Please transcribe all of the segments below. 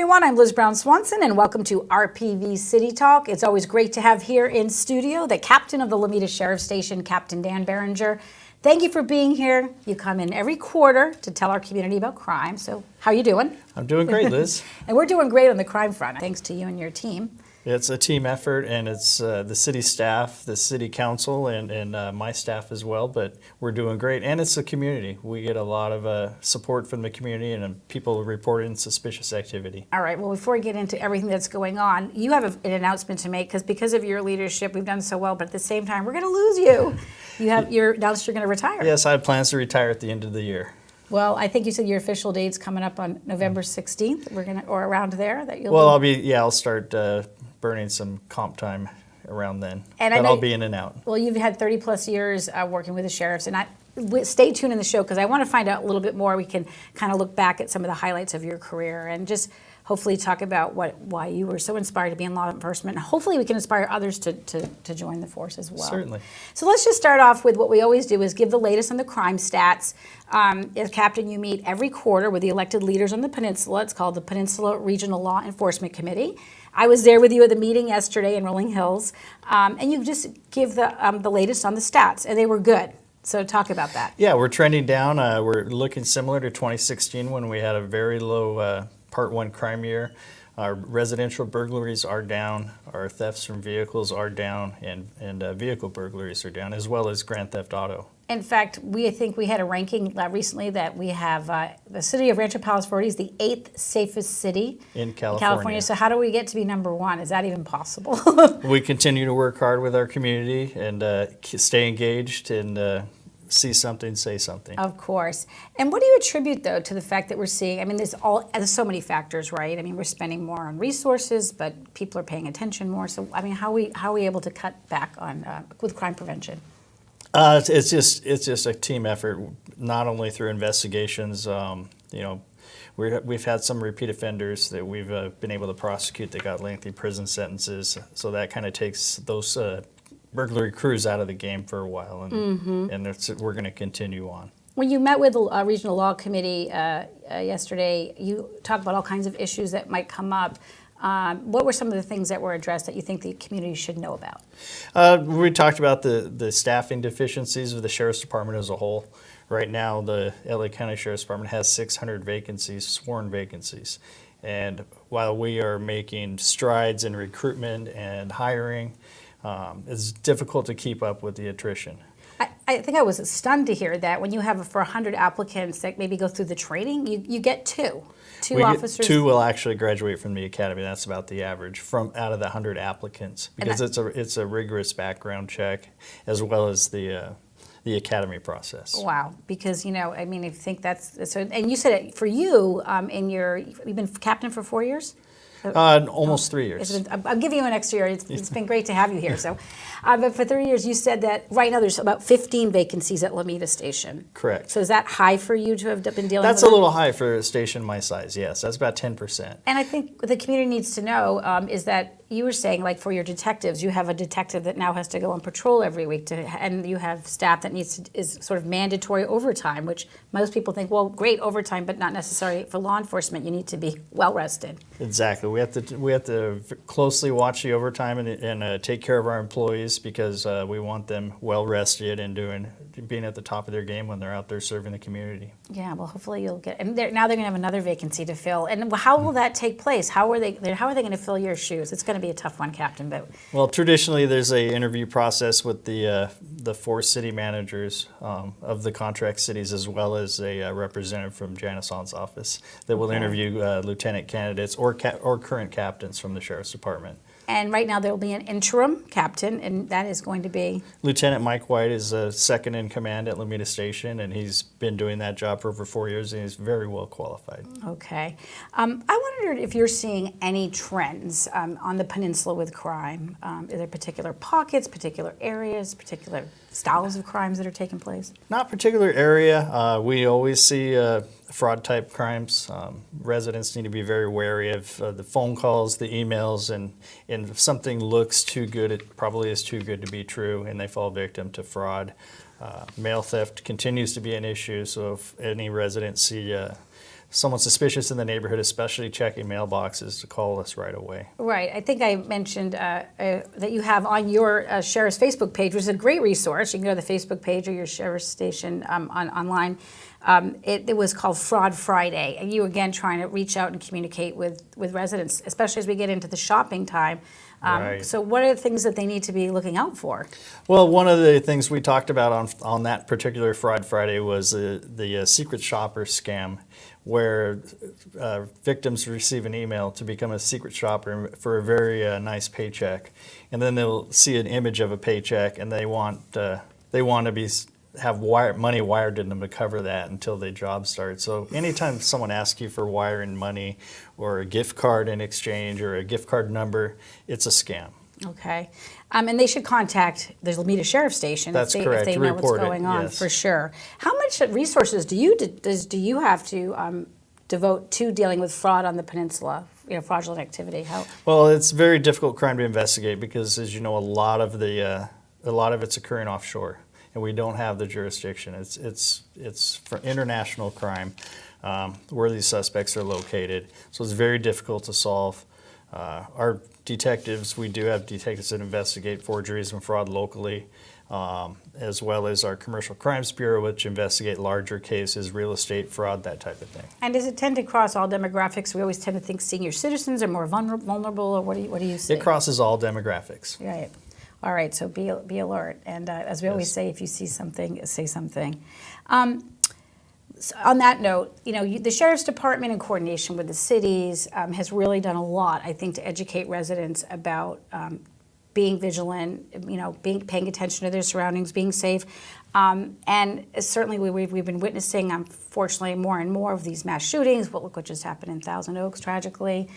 everyone, I'm Liz Brown Swanson, and welcome to RPV City Talk. It's always great to have here in studio the captain of the Lomita Sheriff Station, Captain Dan Beringer. Thank you for being here. You come in every quarter to tell our community about crime. So how are you doing? I'm doing great, Liz. And we're doing great on the crime front, thanks to you and your team. It's a team effort, and it's the city staff, the city council, and my staff as well, but we're doing great. And it's the community. We get a lot of support from the community and people reporting suspicious activity. All right, well, before we get into everything that's going on, you have an announcement to make, because of your leadership, we've done so well, but at the same time, we're going to lose you. You're announced you're going to retire. Yes, I have plans to retire at the end of the year. Well, I think you said your official date's coming up on November 16th. Or around there that you'll. Well, I'll start burning some comp time around then. And I'll be in and out. Well, you've had 30 plus years working with the sheriffs, and stay tuned in the show because I want to find out a little bit more. We can kind of look back at some of the highlights of your career and just hopefully talk about why you were so inspired to be in law enforcement. And hopefully we can inspire others to join the force as well. Certainly. So let's just start off with what we always do is give the latest on the crime stats. As captain, you meet every quarter with the elected leaders on the peninsula. It's called the Peninsula Regional Law Enforcement Committee. I was there with you at the meeting yesterday in Rolling Hills, and you just give the latest on the stats, and they were good. So talk about that. Yeah, we're trending down. We're looking similar to 2016 when we had a very low Part 1 crime year. Our residential burglaries are down, our thefts from vehicles are down, and vehicle burglaries are down, as well as grand theft auto. In fact, I think we had a ranking recently that we have the city of Rancho Palos Verdes is the 8th safest city in California. So how do we get to be number one? Is that even possible? We continue to work hard with our community and stay engaged and see something, say something. Of course. And what do you attribute, though, to the fact that we're seeing, there's so many factors, right? We're spending more on resources, but people are paying attention more. So, how are we able to cut back on with crime prevention? It's just a team effort, not only through investigations. We've had some repeat offenders that we've been able to prosecute that got lengthy prison sentences. So that kind of takes those burglary crews out of the game for a while, and we're going to continue on. When you met with the Regional Law Committee yesterday, you talked about all kinds of issues that might come up. What were some of the things that were addressed that you think the community should know about? We talked about the staffing deficiencies of the Sheriff's Department as a whole. Right now, the LA County Sheriff's Department has 600 vacancies, sworn vacancies. And while we are making strides in recruitment and hiring, it's difficult to keep up with the attrition. I think I was stunned to hear that when you have for 100 applicants that maybe go through the training, you get two officers. Two will actually graduate from the academy. That's about the average out of the 100 applicants, because it's a rigorous background check as well as the academy process. Wow, because I think that's so. And you said it for you. You've been captain for 4 years. Almost 3 years. I'm giving you an extra year. It's been great to have you here. So, but for 3 years, you said that right now there's about 15 vacancies at Lomita Station. Correct. So is that high for you to have been dealing with? That's a little high for a station my size, yes. That's about 10%. And I think what the community needs to know is that you were saying, like for your detectives, you have a detective that now has to go on patrol every week, and you have staff that is sort of mandatory overtime, which most people think, well, great overtime, but not necessarily for law enforcement. You need to be well rested. Exactly. We have to closely watch the overtime and take care of our employees because we want them well rested and being at the top of their game when they're out there serving the community. Yeah, well, hopefully you'll get. And now they're going to have another vacancy to fill. And how will that take place? How are they going to fill your shoes? It's going to be a tough one, Captain. But well, traditionally there's a interview process with the 4 city managers of the contract cities, as well as a representative from Janice On's office that will interview lieutenant candidates or current captains from the Sheriff's Department. And right now there will be an interim captain, and that is going to be? Lieutenant Mike White is second in command at Lomita Station, and he's been doing that job for over 4 years, and he's very well qualified. Okay. I wondered if you're seeing any trends on the peninsula with crime. Are there particular pockets, particular areas, particular styles of crimes that are taking place? Not particular area. We always see fraud-type crimes. Residents need to be very wary of the phone calls, the emails, and if something looks too good, it probably is too good to be true, and they fall victim to fraud. Mail theft continues to be an issue, so if any residents see someone suspicious in the neighborhood, especially checking mailboxes, to call us right away. Right. I think I mentioned that you have on your sheriff's Facebook page, which is a great resource. You can go to the Facebook page or your sheriff's station online. It was called Fraud Friday, and you again trying to reach out and communicate with residents, especially as we get into the shopping time. Right. So what are the things that they need to be looking out for? Well, one of the things we talked about on that particular Fraud Friday was the secret shopper scam, where victims receive an email to become a secret shopper for a very nice paycheck, and then they'll see an image of a paycheck, and they want to have money wired to them to cover that until the job starts. So anytime someone asks you for wiring money or a gift card in exchange or a gift card number, it's a scam. Okay. And they should contact the Lomita Sheriff Station That's if correct. they know what's Report it, going on, yes. for sure. How much resources do you have to devote to dealing with fraud on the peninsula, fraudulent activity? Well, it's a very difficult crime to investigate because, as you know, a lot of it's occurring offshore, and we don't have the jurisdiction. It's for international crime where these suspects are located, so it's very difficult to solve. Our detectives, we do have detectives that investigate forgeries and fraud locally, as well as our Commercial Crimes Bureau, which investigate larger cases, real estate fraud, that type of thing. And does it tend to cross all demographics? We always tend to think senior citizens are more vulnerable, or what do you see? It crosses all demographics. Right. All right, so be alert. And as we always say, if you see something, say something. So on that note, the Sheriff's Department in coordination with the cities has really done a lot, I think, to educate residents about being vigilant, paying attention to their surroundings, being safe. And certainly we've been witnessing, unfortunately, more and more of these mass shootings. Look what just happened in Thousand Oaks, tragically.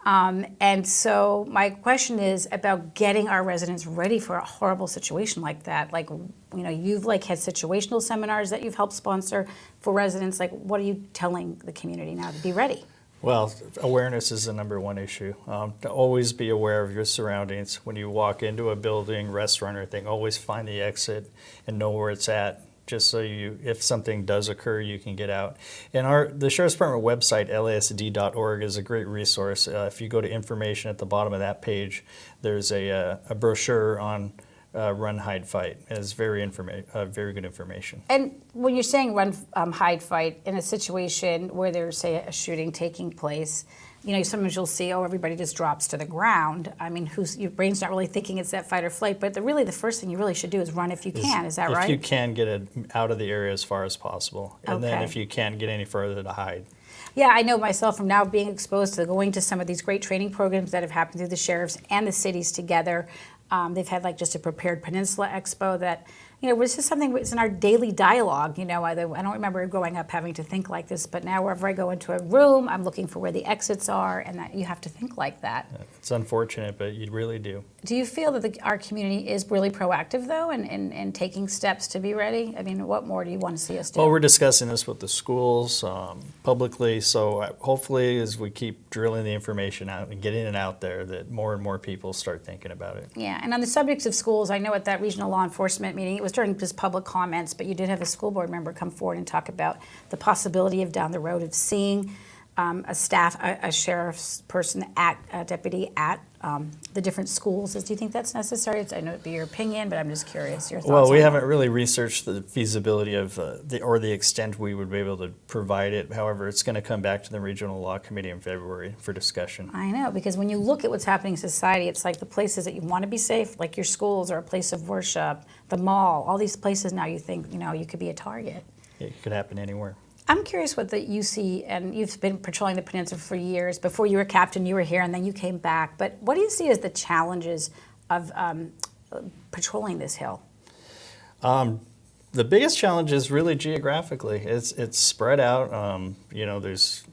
And so my question is about getting our residents ready for a horrible situation like that. Like, you've had situational seminars that you've helped sponsor for residents. Like, what are you telling the community now to be ready? Well, awareness is the number one issue. To always be aware of your surroundings. When you walk into a building, restaurant, or anything, always find the exit and know where it's at, just so if something does occur, you can get out. And the Sheriff's Department website, lasd.org, is a great resource. If you go to information at the bottom of that page, there's a brochure on Run, Hide, Fight. It's very good information. And when you're saying run, hide, fight in a situation where there's, say, a shooting taking place, sometimes you'll see, everybody just drops to the ground. I mean, your brain's not really thinking it's that fight or flight, but the first thing you really should do is run if you can. Is that right? If you can, get it out of the area as far as possible. And then if you can't get any further, to hide. Yeah, I know myself from now being exposed to going to some of these great training programs that have happened through the sheriffs and the cities together. They've had just a prepared Peninsula Expo that, was just something that's in our daily dialogue. I don't remember growing up having to think like this, but now wherever I go into a room, I'm looking for where the exits are, and that you have to think like that. It's unfortunate, but you really do. Do you feel that our community is really proactive, though, in taking steps to be ready? I mean, what more do you want to see us do? Well, we're discussing this with the schools publicly, so hopefully as we keep drilling the information out and getting it out there, that more and more people start thinking about it. Yeah, and on the subjects of schools, I know at that regional law enforcement meeting, it was during just public comments, but you did have a school board member come forward and talk about the possibility of down the road of seeing a sheriff's person, deputy at the different schools. Do you think that's necessary? I know it'd be your opinion, but I'm just curious your thoughts. Well, we haven't really researched the feasibility of the extent we would be able to provide it. However, it's going to come back to the Regional Law Committee in February for discussion. I know, because when you look at what's happening in society, it's like the places that you want to be safe, like your schools or a place of worship, the mall, all these places now you think, you could be a target. It could happen anywhere. I'm curious what you see, and you've been patrolling the peninsula for years. Before you were captain, you were here, and then you came back. But what do you see as the challenges of patrolling this hill? The biggest challenge is really geographically. It's spread out. There's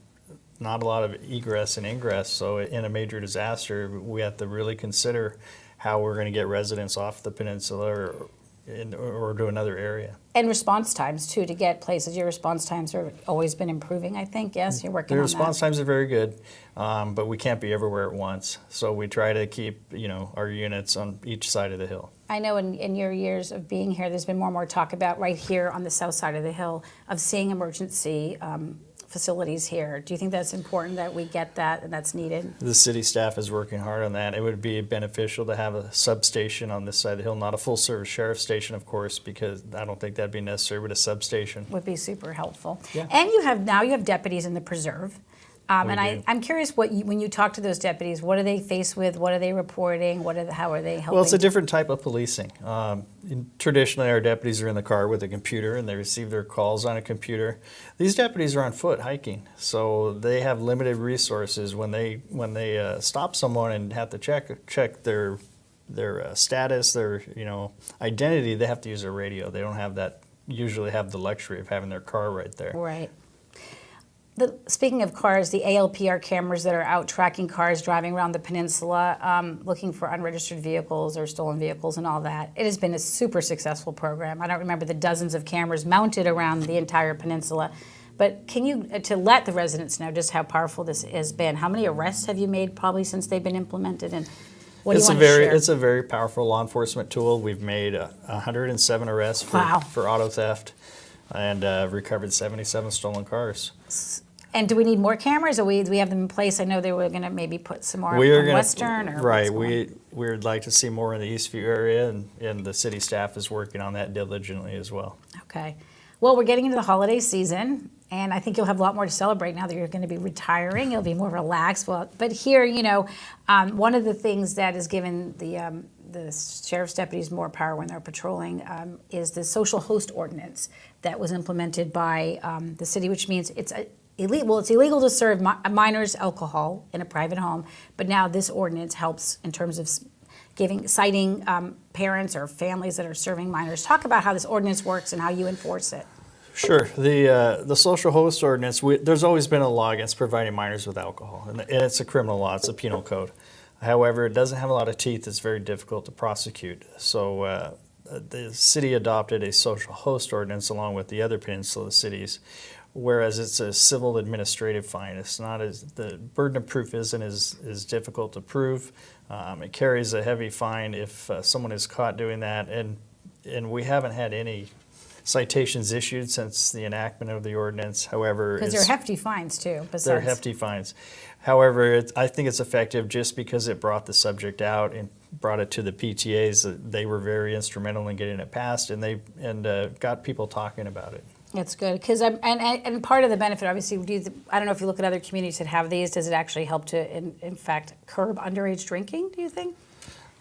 not a lot of egress and ingress. So in a major disaster, we have to really consider how we're going to get residents off the peninsula or to another area. And response times, too, to get places. Your response times have always been improving, I think. Yes, you're working on that. The response times are very good, but we can't be everywhere at once. So we try to keep, our units on each side of the hill. I know in your years of being here, there's been more and more talk about right here on the south side of the hill of seeing emergency facilities here. Do you think that's important that we get that and that's needed? The city staff is working hard on that. It would be beneficial to have a substation on this side of the hill, not a full-service sheriff's station, of course, because I don't think that'd be necessary, but a substation. Would be super helpful. Yeah. And now you have deputies in the preserve. I'm curious when you talk to those deputies, what are they faced with? What are they reporting? How are they helping? Well, it's a different type of policing. Traditionally, our deputies are in the car with a computer and they receive their calls on a computer. These deputies are on foot hiking, so they have limited resources. When they stop someone and have to check their status, their identity, they have to use a radio. They don't usually have the luxury of having their car right there. Right. Speaking of cars, the ALPR cameras that are out tracking cars driving around the peninsula, looking for unregistered vehicles or stolen vehicles and all that, it has been a super successful program. I don't remember the dozens of cameras mounted around the entire peninsula, but can you, to let the residents know just how powerful this has been, how many arrests have you made probably since they've been implemented, and what do you want to share? It's a very powerful law enforcement tool. We've made 107 arrests for auto theft and recovered 77 stolen cars. And do we need more cameras, or we have them in place? I know they were going to maybe put some more on Western. Or right. We would like to see more in the Eastview area, and the city staff is working on that diligently as well. Okay. Well, we're getting into the holiday season, and I think you'll have a lot more to celebrate now that you're going to be retiring. You'll be more relaxed. Well, but here, one of the things that has given the sheriff's deputies more power when they're patrolling is the social host ordinance that was implemented by the city, which means it's illegal to serve minors alcohol in a private home, but now this ordinance helps in terms of citing parents or families that are serving minors. Talk about how this ordinance works and how you enforce it. Sure. The social host ordinance, there's always been a law against providing minors with alcohol, and it's a criminal law. It's a penal code. However, it doesn't have a lot of teeth. It's very difficult to prosecute. So the city adopted a social host ordinance along with the other peninsula cities, whereas it's a civil administrative fine. It's not the burden of proof isn't as difficult to prove. It carries a heavy fine if someone is caught doing that, and we haven't had any citations issued since the enactment of the ordinance. However, because they're hefty fines too. They're hefty fines. However, I think it's effective just because it brought the subject out and brought it to the PTAs. They were very instrumental in getting it passed, and got people talking about it. That's good, because and part of the benefit, obviously, I don't know if you look at other communities that have these, does it actually help to, in fact, curb underage drinking, do you think?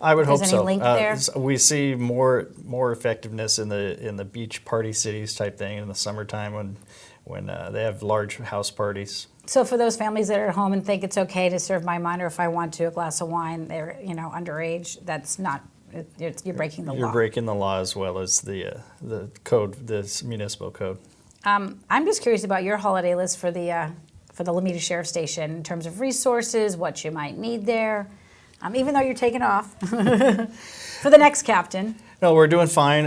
I would hope so. Is there any link there? We see more effectiveness in the beach party cities type thing in the summertime when they have large house parties. So for those families that are at home and think it's okay to serve my minor if I want to a glass of wine, they're underage, that's not. You're breaking the law. You're breaking the law as well as the code, the municipal code. I'm just curious about your holiday list for the Lomita Sheriff Station in terms of resources, what you might need there, even though you're taking off for the next captain. No, we're doing fine.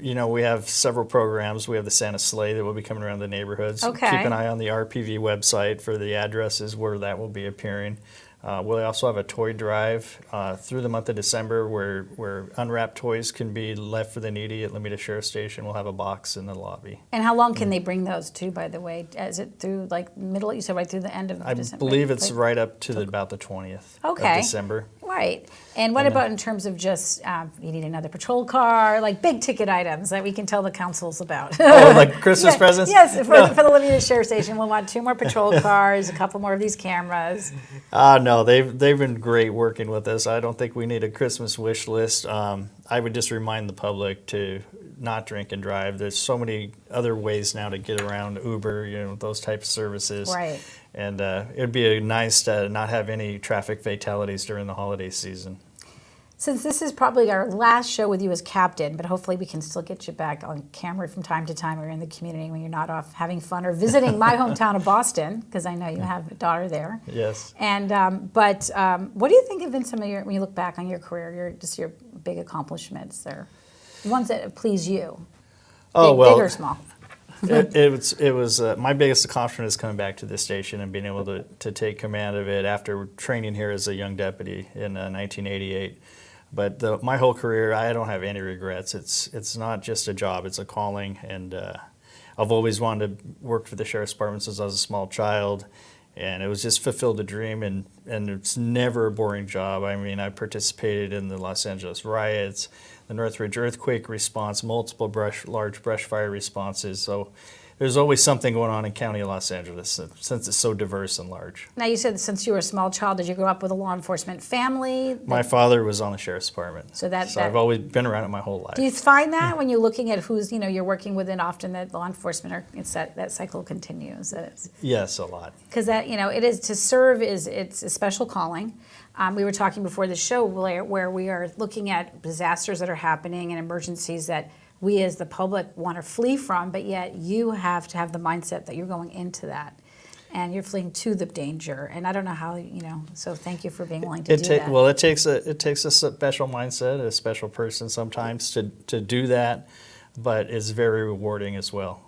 We have several programs. We have the Santa Sleigh that will be coming around the neighborhoods. Okay. Keep an eye on the RPV website for the addresses where that will be appearing. We'll also have a toy drive through the month of December where unwrapped toys can be left for the needy at Lomita Sheriff Station. We'll have a box in the lobby. And how long can they bring those to, by the way? Is it through middle, you said right through the end of December? I believe it's right up to about the 20th of December. Right. And what about in terms of just, you need another patrol car, like big ticket items that we can tell the councils about? Oh, like Christmas presents? Yes, for the Lomita Sheriff Station, we'll want 2 more patrol cars, a couple more of these cameras. No, they've been great working with us. I don't think we need a Christmas wish list. I would just remind the public to not drink and drive. There's so many other ways now to get around Uber, those types of services. Right. And it'd be nice to not have any traffic fatalities during the holiday season. Since this is probably our last show with you as captain, but hopefully we can still get you back on camera from time to time or in the community when you're not off having fun or visiting my hometown of Boston, because I know you have a daughter there. Yes. And but what do you think have been some of your, when you look back on your career, your big accomplishments, or ones that please you? Big or small? It was my biggest accomplishment is coming back to this station and being able to take command of it after training here as a young deputy in 1988. But my whole career, I don't have any regrets. It's not just a job; it's a calling, and I've always wanted to work for the Sheriff's Department since I was a small child, and it was just fulfilled a dream, and it's never a boring job. I mean, I participated in the Los Angeles riots, the Northridge earthquake response, multiple large brush fire responses, so there's always something going on in County of Los Angeles since it's so diverse and large. Now, you said since you were a small child, did you grow up with a law enforcement family? My father was on the Sheriff's Department, so I've always been around it my whole life. Do you find that when you're looking at who's, you're working with, and often that law enforcement, that cycle continues? Yes, a lot. Because it is, to serve it's a special calling. We were talking before the show where we are looking at disasters that are happening and emergencies that we as the public want to flee from, but yet you have to have the mindset that you're going into that and you're fleeing to the danger. And I don't know how, so thank you for being willing to do that. Well, it takes a special mindset, a special person sometimes to do that, but it's very rewarding as well.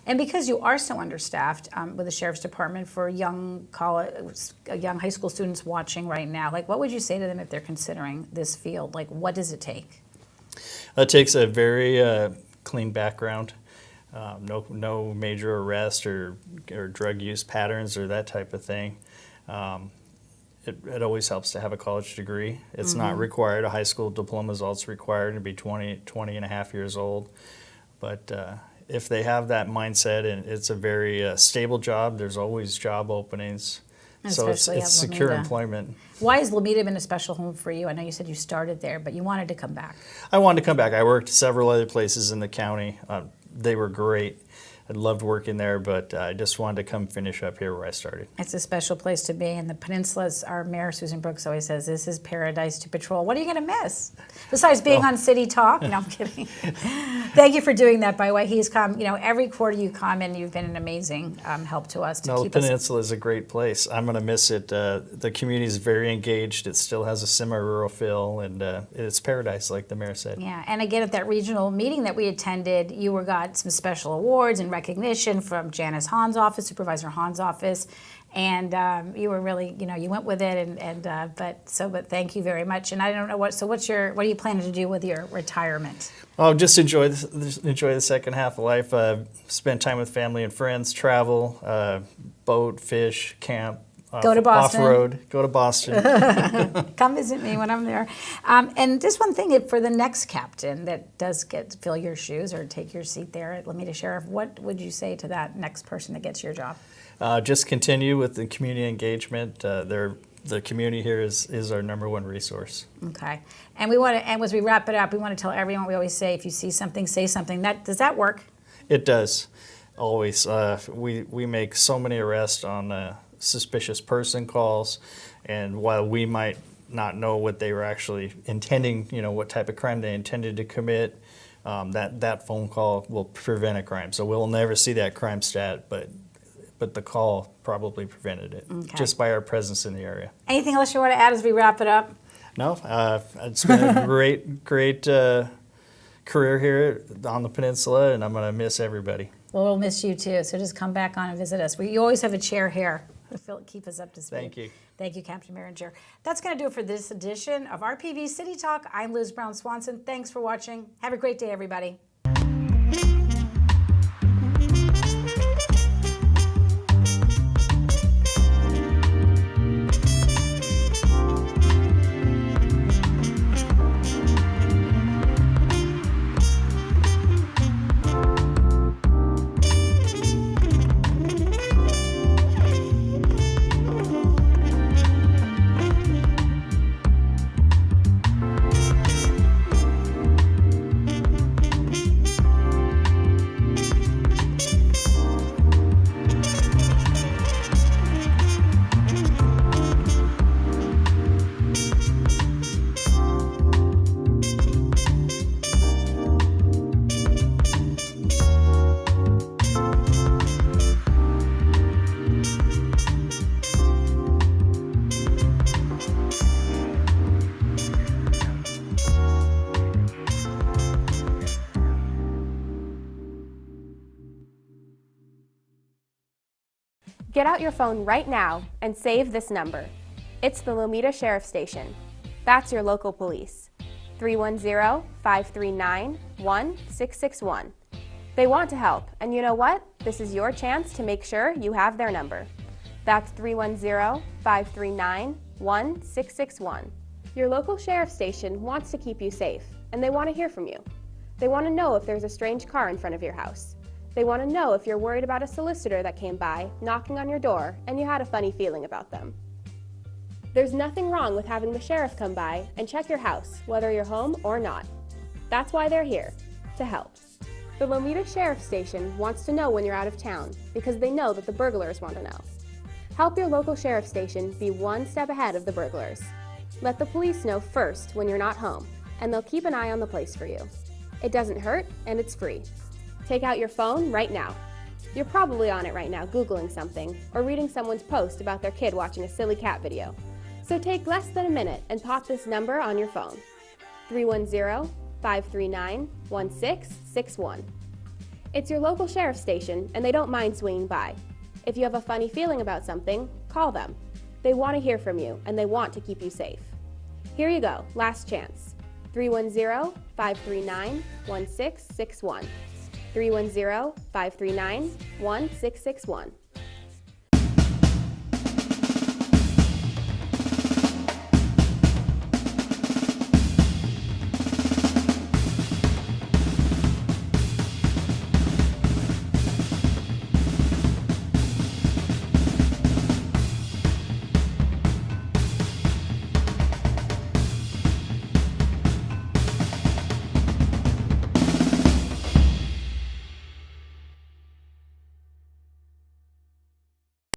And because you are so understaffed with the Sheriff's Department, for young high school students watching right now, what would you say to them if they're considering this field? What does it take? It takes a very clean background, no major arrest or drug use patterns or that type of thing. It always helps to have a college degree. It's not required. A high school diploma is also required to be 20 and a half years old. But if they have that mindset, and it's a very stable job, there's always job openings. So it's secure employment. Why has Lomita been a special home for you? I know you said you started there, but you wanted to come back. I wanted to come back. I worked several other places in the county. They were great. I loved working there, but I just wanted to come finish up here where I started. It's a special place to be, and the Peninsula's, our mayor, Susan Brooks, always says, this is paradise to patrol. What are you going to miss? Besides being on City Talk? No, I'm kidding. Thank you for doing that, by the way. He's come, every quarter you come, and you've been an amazing help to us. The Peninsula is a great place. I'm going to miss it. The community is very engaged. It still has a semi-rural feel, and it's paradise, like the mayor said. Yeah, and again, at that regional meeting that we attended, you got some special awards and recognition from Janice Hahn's office, Supervisor Hahn's office, and you were really, you went with it, but thank you very much. And I don't know what are you planning to do with your retirement? Oh, just enjoy the second half of life. Spend time with family and friends, travel, boat, fish, camp. Go to Boston. Off-road. Go to Boston. Come visit me when I'm there. And just one thing, for the next captain that does fill your shoes or take your seat there at Lomita Sheriff, what would you say to that next person that gets your job? Just continue with the community engagement. The community here is our #1 resource. Okay. And as we wrap it up, we want to tell everyone, we always say, if you see something, say something. Does that work? It does. Always. We make so many arrests on suspicious person calls, and while we might not know what they were actually intending, what type of crime they intended to commit, that phone call will prevent a crime. So we'll never see that crime stat, but the call probably prevented it, just by our presence in the area. Anything else you want to add as we wrap it up? No, it's been a great career here on the Peninsula, and I'm going to miss everybody. Well, we'll miss you too, so just come back on and visit us. You always have a chair here. Keep us up to speed. Thank you. Thank you, Captain Beringer. That's going to do it for this edition of RPV City Talk. I'm Liz Brown Swanson. Thanks for watching. Have a great day, everybody. Get out your phone right now and save this number. It's the Lomita Sheriff Station. That's your local police. 310-539-1661. They want to help, and you know what? This is your chance to make sure you have their number. That's 310-539-1661. Your local sheriff's station wants to keep you safe, and they want to hear from you. They want to know if there's a strange car in front of your house. They want to know if you're worried about a solicitor that came by, knocking on your door, and you had a funny feeling about them. There's nothing wrong with having the sheriff come by and check your house, whether you're home or not. That's why they're here, to help. The Lomita Sheriff's Station wants to know when you're out of town, because they know that the burglars want to know. Help your local sheriff's station be one step ahead of the burglars. Let the police know first when you're not home, and they'll keep an eye on the place for you. It doesn't hurt, and it's free. Take out your phone right now. You're probably on it right now Googling something or reading someone's post about their kid watching a silly cat video. So take less than a minute and pop this number on your phone. 310-539-1661. It's your local sheriff's station and they don't mind swinging by. If you have a funny feeling about something, call them. They want to hear from you and they want to keep you safe. Here you go, last chance. 310-539-1661. 310-539-1661.